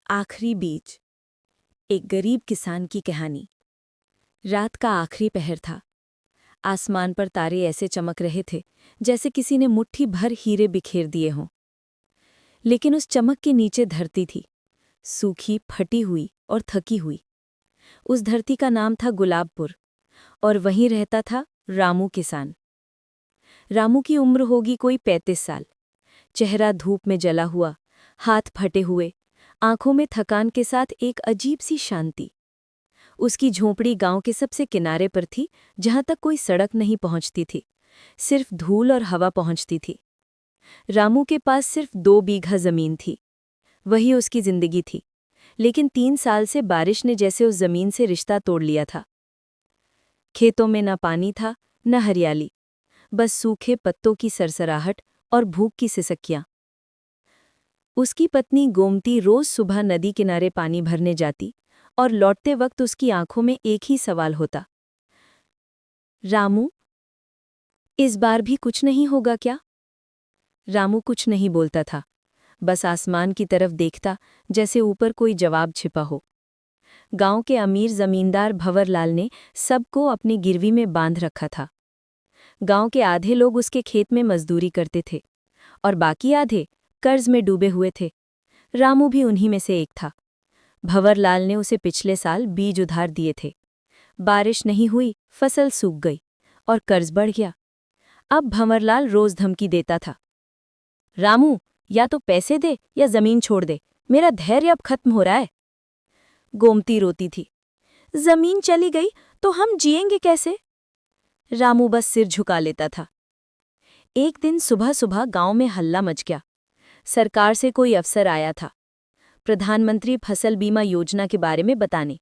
आखिरी बीज। एक गरीब किसान की कहानी। रात का आखिरी पहर था। आसमान पर तारे ऐसे चमक रहे थे जैसे किसी ने मुट्ठी भर हीरे बिखेर दिए हों। लेकिन उस चमक के नीचे धरती थी, सूखी, फटी हुई और थकी हुई। उस धरती का नाम था गुलाबपुर, और वहीं रहता था रामू किसान। रामू की उम्र होगी कोई 35 साल। चेहरा धूप में जला हुआ, हाथ फटे हुए, आंखों में थकान के साथ एक अजीब सी शांति। उसकी झोंपड़ी गांव के सबसे किनारे पर थी, जहां तक कोई सड़क नहीं पहुंचती थी, सिर्फ धूल और हवा पहुंचती थी। रामू के पास सिर्फ 2 बीघा जमीन थी। वही उसकी जिंदगी थी, लेकिन 3 साल से बारिश ने जैसे उस जमीन से रिश्ता तोड़ लिया था। खेतों में न पानी था, न हरियाली, बस सूखे पत्तों की सरसराहट और भूख की सिसकियां। उसकी पत्नी गोमती रोज सुबह नदी किनारे पानी भरने जाती, और लौटते वक्त उसकी आंखों में एक ही सवाल होता, रामू, इस बार भी कुछ नहीं होगा क्या? रामू कुछ नहीं बोलता था, बस आसमान की तरफ देखता, जैसे ऊपर कोई जवाब छिपा हो। गांव के अमीर जमींदार भंवरलाल ने सबको अपनी गिरवी में बांध रखा था। गांव के आधे लोग उसके खेत में मजदूरी करते थे, और बाकी आधे कर्ज में डूबे हुए थे। रामू भी उन्हीं में से एक था। भंवरलाल ने उसे पिछले साल बीज उधार दिए थे। बारिश नहीं हुई, फसल सूख गई, और कर्ज बढ़ गया। अब भंवरलाल रोज धमकी देता था, रामू, या तो पैसे दे या जमीन छोड़ दे, मेरा धैर्य अब खत्म हो रहा है। गोमती रोती थी, जमीन चली गई तो हम जिएंगे कैसे? रामू बस सिर झुका लेता था। एक दिन सुबह सुबह गांव में हल्ला मच गया। सरकार से कोई अफसर आया था, प्रधानमंत्री फसल बीमा योजना के बारे में बताने।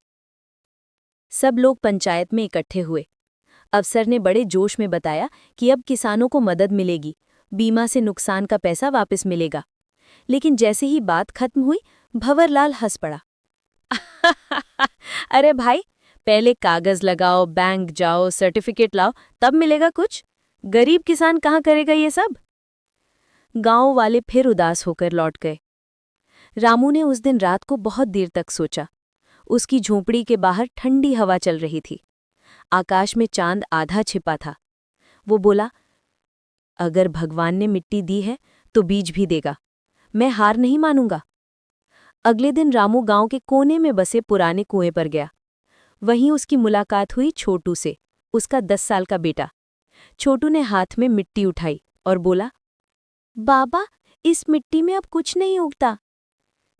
सब लोग पंचायत में इकट्ठे हुए। अफसर ने बड़े जोश में बताया कि अब किसानों को मदद मिलेगी, बीमा से नुकसान का पैसा वापस मिलेगा। लेकिन जैसे ही बात खत्म हुई, भंवरलाल हंस पड़ा। अरे भाई, पहले कागज लगाओ, बैंक जाओ, सर्टिफिकेट लाओ, तब मिलेगा कुछ। गरीब किसान कहाँ करेगा ये सब? गांव वाले फिर उदास होकर लौट गए। रामू ने उस दिन रात को बहुत देर तक सोचा। उसकी झोंपड़ी के बाहर ठंडी हवा चल रही थी। आकाश में चांद आधा छिपा था। वो बोला, अगर भगवान ने मिट्टी दी है तो बीज भी देगा। मैं हार नहीं मानूंगा। अगले दिन रामू गांव के कोने में बसे पुराने कुएं पर गया। वहीं उसकी मुलाकात हुई छोटू से, उसका 10 साल का बेटा। छोटू ने हाथ में मिट्टी उठाई और बोला, बाबा, इस मिट्टी में अब कुछ नहीं उगता।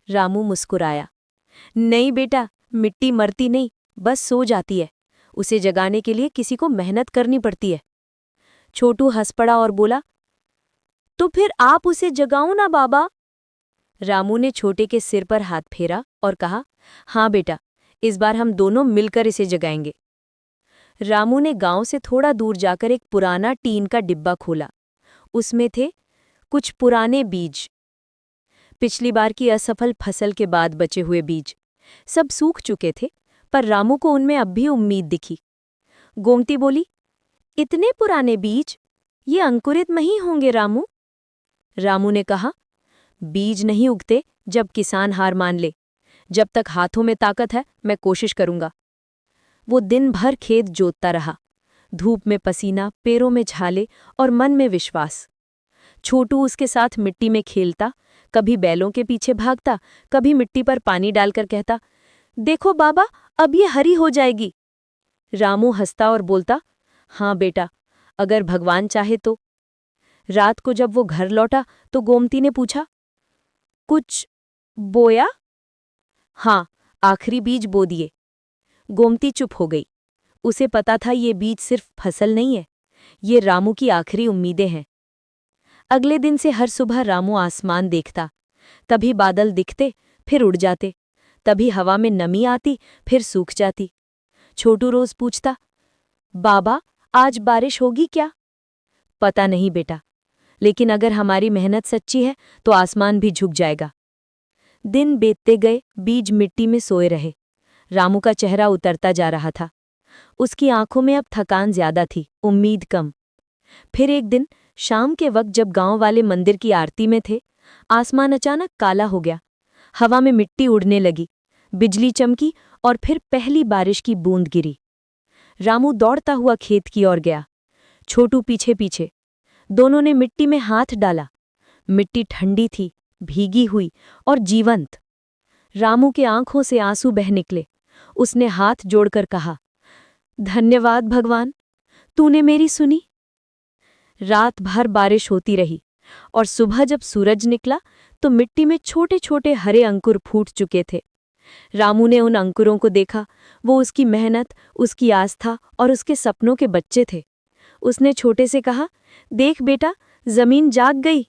रामू मुस्कुराया, नहीं बेटा, मिट्टी मरती नहीं, बस सो जाती है। उसे जगाने के लिए किसी को मेहनत करनी पड़ती है। छोटू हंस पड़ा और बोला, तो फिर आप उसे जगाओ ना बाबा। रामू ने छोटे के सिर पर हाथ फेरा और कहा, हाँ बेटा, इस बार हम दोनों मिलकर इसे जगाएंगे। रामू ने गांव से थोड़ा दूर जाकर एक पुराना टीन का डिब्बा खोला। उसमें थे कुछ पुराने बीज, पिछली बार की असफल फसल के बाद बचे हुए बीज। सब सूख चुके थे, पर रामू को उनमें अब भी उम्मीद दिखी। गोमती बोली, इतने पुराने बीज, ये अंकुरित नहीं होंगे रामू। रामू ने कहा, बीज नहीं उगते जब किसान हार मान ले। जब तक हाथों में ताकत है, मैं कोशिश करूंगा। वो दिन भर खेत जोतता रहा, धूप में पसीना, पैरों में झाले और मन में विश्वास। छोटू उसके साथ मिट्टी में खेलता, कभी बैलों के पीछे भागता, कभी मिट्टी पर पानी डालकर कहता, देखो बाबा, अब ये हरी हो जाएगी। रामू हंसता और बोलता, हाँ बेटा, अगर भगवान चाहे तो। रात को जब वो घर लौटा तो गोमती ने पूछा, कुछ बोया? हाँ, आखिरी बीज बो दिए। गोमती चुप हो गई। उसे पता था ये बीज सिर्फ फसल नहीं है, ये रामू की आखिरी उम्मीदें हैं। अगले दिन से हर सुबह रामू आसमान देखता। कभी बादल दिखते, फिर उड़ जाते। तभी हवा में नमी आती, फिर सूख जाती। छोटू रोज पूछता, बाबा, आज बारिश होगी क्या? पता नहीं बेटा, लेकिन अगर हमारी मेहनत सच्ची है तो आसमान भी झुक जाएगा। दिन बीतते गए, बीज मिट्टी में सोए रहे। रामू का चेहरा उतरता जा रहा था। उसकी आंखों में अब थकान ज्यादा थी, उम्मीद कम। फिर एक दिन शाम के वक्त जब गांव वाले मंदिर की आरती में थे, आसमान अचानक काला हो गया। हवा में मिट्टी उड़ने लगी, बिजली चमकी और फिर पहली बारिश की बूंद गिरी। रामू दौड़ता हुआ खेत की ओर गया, छोटू पीछे पीछे। दोनों ने मिट्टी में हाथ डाला। मिट्टी ठंडी थी, भीगी हुई और जीवंत। रामू के आंखों से आंसू बह निकले। उसने हाथ जोड़कर कहा, धन्यवाद भगवान, तूने मेरी सुनी। रात भर बारिश होती रही और सुबह जब सूरज निकला तो मिट्टी में छोटे छोटे हरे अंकुर फूट चुके थे। रामू ने उन अंकुरों को देखा। वो उसकी मेहनत, उसकी आस्था और उसके सपनों के बच्चे थे। उसने छोटे से कहा, देख बेटा, जमीन जाग गई।